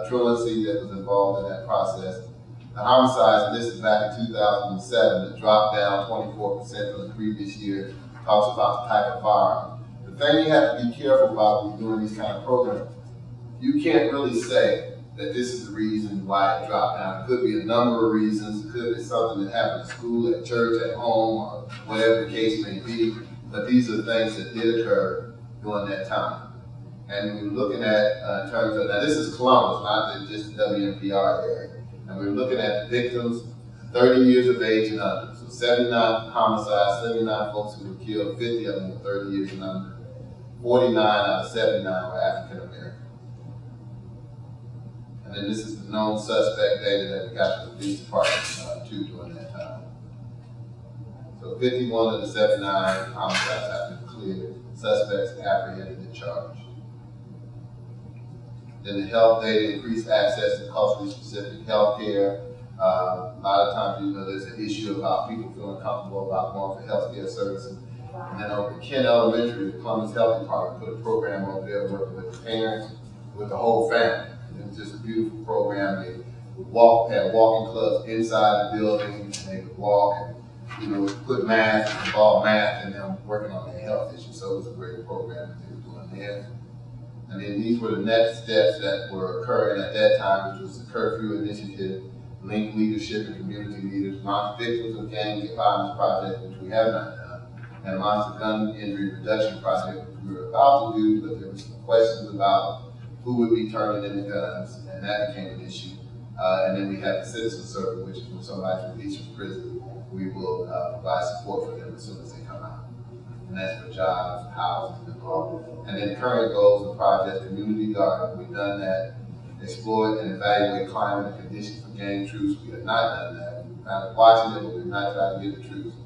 truancy that was involved in that process. The homicides, and this is back in 2007, that dropped down 24% from the previous year, talks about the type of firearm. The thing you have to be careful about when you're doing these kind of programs, you can't really say that this is the reason why it dropped down. It could be a number of reasons. It could be something that happened at school, at church, at home, or whatever the case may be. But these are things that did occur during that time. And we're looking at, in terms of, now this is Columbus, not just the WMPR area. And we're looking at the victims, 30 years of age and under. So 79 homicides, 79 folks who were killed, 50 of them were 30 years and under. 49 out of 79 were African American. And then this is the known suspect data that we got from the police department too during that time. So 51 of the 79 homicides have been cleared. Suspects apprehended and charged. Then the health data, increased access to culturally specific health care. A lot of times, there's an issue about people feeling comfortable about going for health care services. And then over at Kent Elementary, the Columbus Health Department put a program over there working with the parents, with the whole family. It was just a beautiful program. They would had walking clubs inside the building, and they would walk and put math, involve math, and them working on their health issues. So it was a great program that they were doing there. And then these were the next steps that were occurring at that time, which was the curfew initiative, link leadership and community leaders, launch victims of gang violence project, which we have not done, and launch the gun injury reduction project, which we were about to do, but there were some questions about who would be turning in the guns, and that became an issue. And then we have the citizen circle, which is when somebody's released from prison, we will provide support for them as soon as they come out. And that's for jobs, housing, and all. And then current goals and projects, community garden, we've done that. Explore and evaluate climate and conditions for gang troops. We have not done that. We're kind of watching it, but we've not tried to get the troops.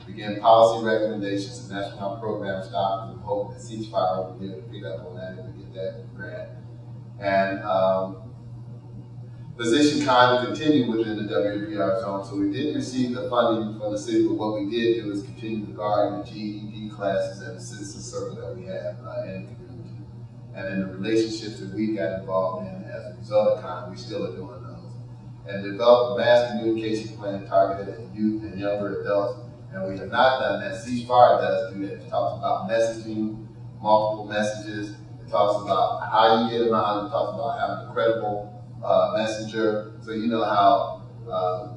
Begin policy recommendations, and that's when our program stopped. We hope that ceasefire will be able to pick up on that if we get that grant. And position kind of continue within the WPR zone. So we didn't receive the funding from the city, but what we did do is continue to guard the GED classes and the citizen circle that we have in the community. And then the relationships that we got involved in as a result of kind, we still are doing those. And develop a mass communication plan targeted at youth and younger adults. And we have not done that. Ceasefire does do that. It talks about messaging, multiple messages. It talks about how you get them out. It talks about having a credible messenger. So you know how,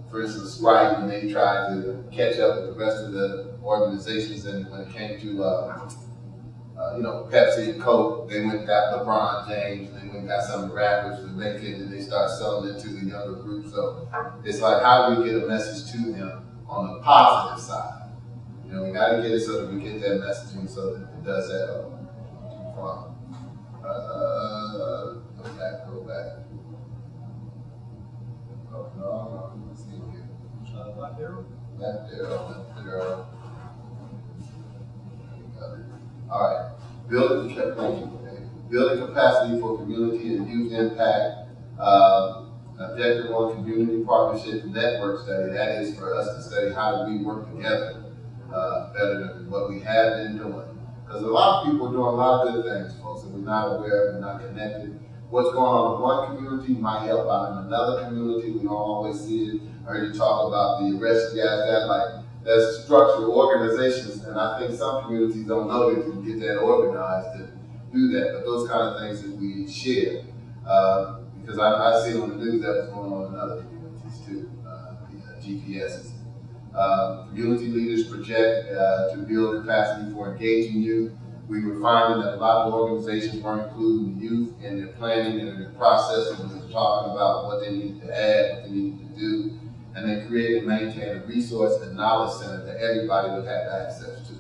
for instance, Sprite, when they tried to catch up with the rest of the organizations, and when it came to Pepsi and Coke, they went and got LeBron James, and they went and got some of the rappers to make it, and they start selling it to the younger group. So it's like, how do we get a message to them on the positive side? We got to get it so that we get that messaging so that it does that. Go back. Oh, no, let's see here. Left arrow. All right. Building capacity for community and youth impact. Objective on community partnership network study. That is for us to study how do we work together better than what we have been doing. Because a lot of people are doing a lot of good things, folks, and we're not aware, we're not connected. What's going on in one community might help out in another community. We don't always see it. I heard you talk about the arrest gas, that's structured organizations, and I think some communities don't know they can get that organized to do that. But those kind of things that we share, because I see on the news that was going on in other communities too, the GPSs. Community leaders project to build capacity for engaging youth. We were finding that a lot of organizations weren't including youth in their planning and in their process, and we were talking about what they needed to add, what they needed to do, and then create and maintain a resource and knowledge center that everybody would have access to.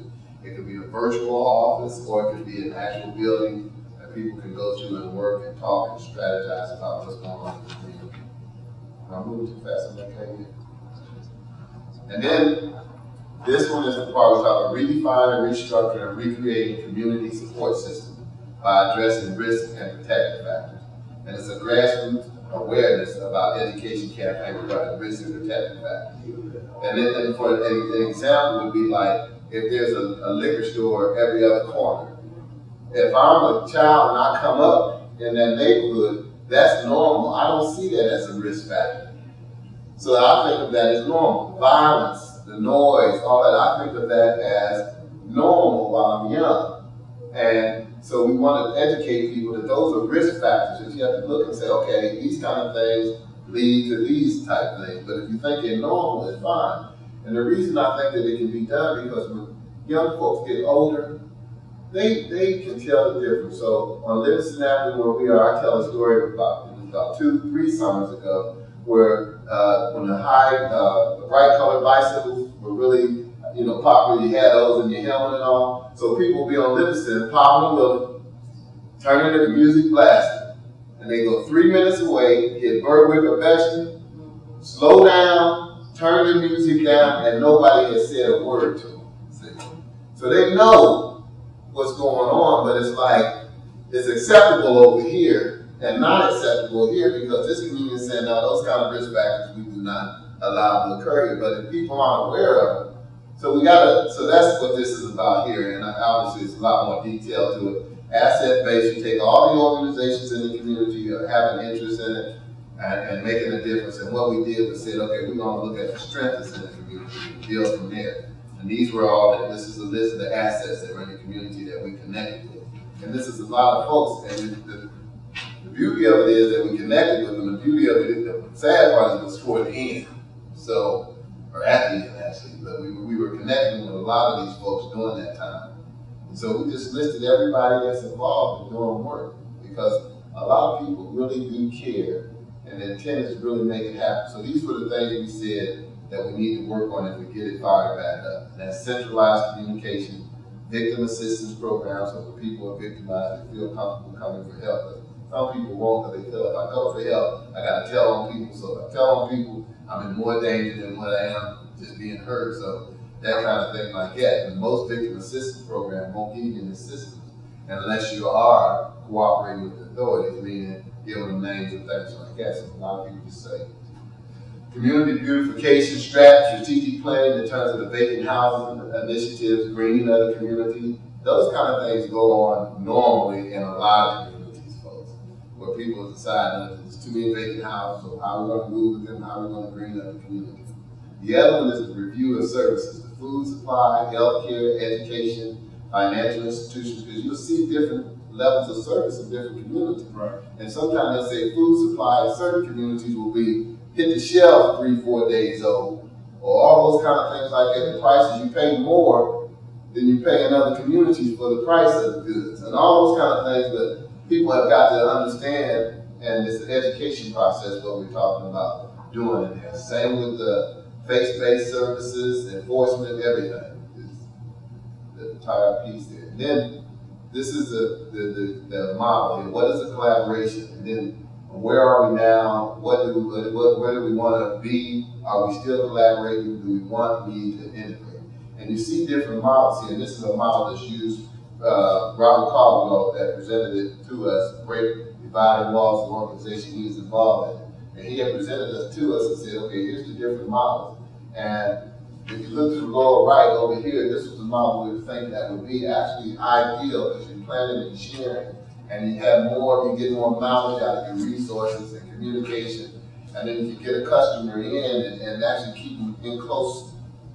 It could be a virtual office, or it could be an actual building that people can go to and work and talk and strategize about what's going on in the community. I'm moving too fast, I'm okay. And then this one is the part we talk about redefining, restructuring, and recreating community support system by addressing risk and protective factors. And it's a grassroots awareness about education campaign regarding risk and protective factors. And then for an example would be like if there's a liquor store every other corner. If I'm a child and I come up in that neighborhood, that's normal. I don't see that as a risk factor. So I think of that as normal. The violence, the noise, all that, I think of that as normal while I'm young. And so we want to educate people that those are risk factors. That you have to look and say, okay, these kind of things lead to these type things. But if you think they're normal, it's fine. And the reason I think that it can be done because when young folks get older, they can tell the difference. So on Livingston Avenue, where we are, I tell a story about 2-3 summers ago, where when the bright colored bicycles were really, popular, you had those in your helmet and all. So people would be on Livingston, popping a wheelie, turning the music blasting, and they go 3 minutes away, hit Berwick or Bexley, slow down, turn the music down, and nobody has said a word to them. See? So they know what's going on, but it's like, it's acceptable over here and not acceptable here because this community is saying, no, those kind of risk factors we do not allow to occur here. But if people aren't aware of it, so that's what this is about here, and obviously it's a lot more detail to it. Asset-based, you take all the organizations in the community that have an interest in it and making a difference. And what we did was said, okay, we're going to look at the strengths in the community and build from there. And these were this is a list of the assets that were in the community that we connected with. And this is a lot of folks, and the beauty of it is that we connected with them. The beauty of it, the sad part is it was toward the end. So, or at the end actually, but we were connecting with a lot of these folks during that time. And so we just listed everybody that's involved in doing work because a lot of people really do care and the intent is to really make it happen. So these were the things we said that we need to work on if we get it fired back up. And that's centralized communication, victim assistance programs, so when people are victimized, they feel comfortable coming for help. But some people won't because they feel if I go for help, I got to tell on people. So if I tell on people, I'm in more danger than what I am just being hurt. So that kind of thing like that. And most victim assistance programs won't give you an assistance unless you are cooperating with the authorities, meaning giving them names and things like that. So a lot of people just say, community beautification strategic planning in terms of the vacant housing initiatives, greening of the community. Those kind of things go on normally in a lot of communities, folks, where people decide that there's too many vacant houses, so how are we going to move them, how are we going to green up the community. The other one is the review of services, the food supply, healthcare, education, financial institutions, because you'll see different levels of service in different communities. Right. And sometimes they'll say food supply in certain communities will be hit the shelf 3-4 days old, or all those kind of things like that. The prices, you pay more than you pay in other communities for the price of the goods, and all those kind of things that people have got to understand, and it's the education process what we're talking about doing in there. Same with the face-based services, enforcement, everything. It's the entire piece there. And then this is the model here. What is the collaboration? And then where are we now? Where do we want to be? Are we still collaborating? Do we need to integrate? And you see different models here. And this is a model that's used, Robert Caldwell that presented it to us, Break Dividing Walls, the organization he was involved in. And he had presented us to us and said, okay, here's the different models. And if you look to the lower right over here, this was the model we were thinking that would be actually ideal because you're planning and sharing. And you have more, you get more knowledge out of your resources and communication. And then you get a customer in and actually keep them in close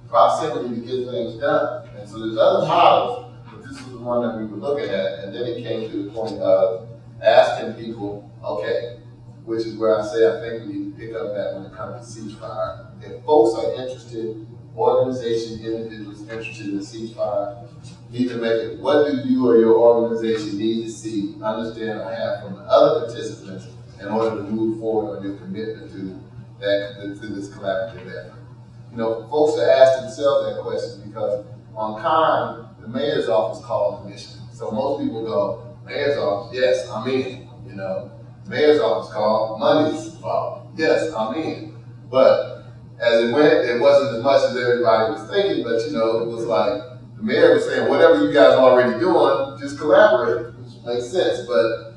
proximity to get things done. And so there's other models, but this was the one that we were looking at. And then it came to the point of asking people, okay, which is where I say I think we need to pick up that when it comes to ceasefire. If folks are interested, organizations, individuals interested in the ceasefire, need to make it, what do you or your organization need to see, understand, or have from the other participants in order to move forward on your commitment to this collaborative effort? You know, folks are asking themselves that question because on CAYND, the mayor's office called the mission. So most people go, mayor's office, yes, I'm in. You know, mayor's office called, money's involved. Yes, I'm in. But as it went, it wasn't as much as everybody was thinking, but you know, it was like, the mayor was saying, whatever you guys are already doing, just collaborate, which makes sense. But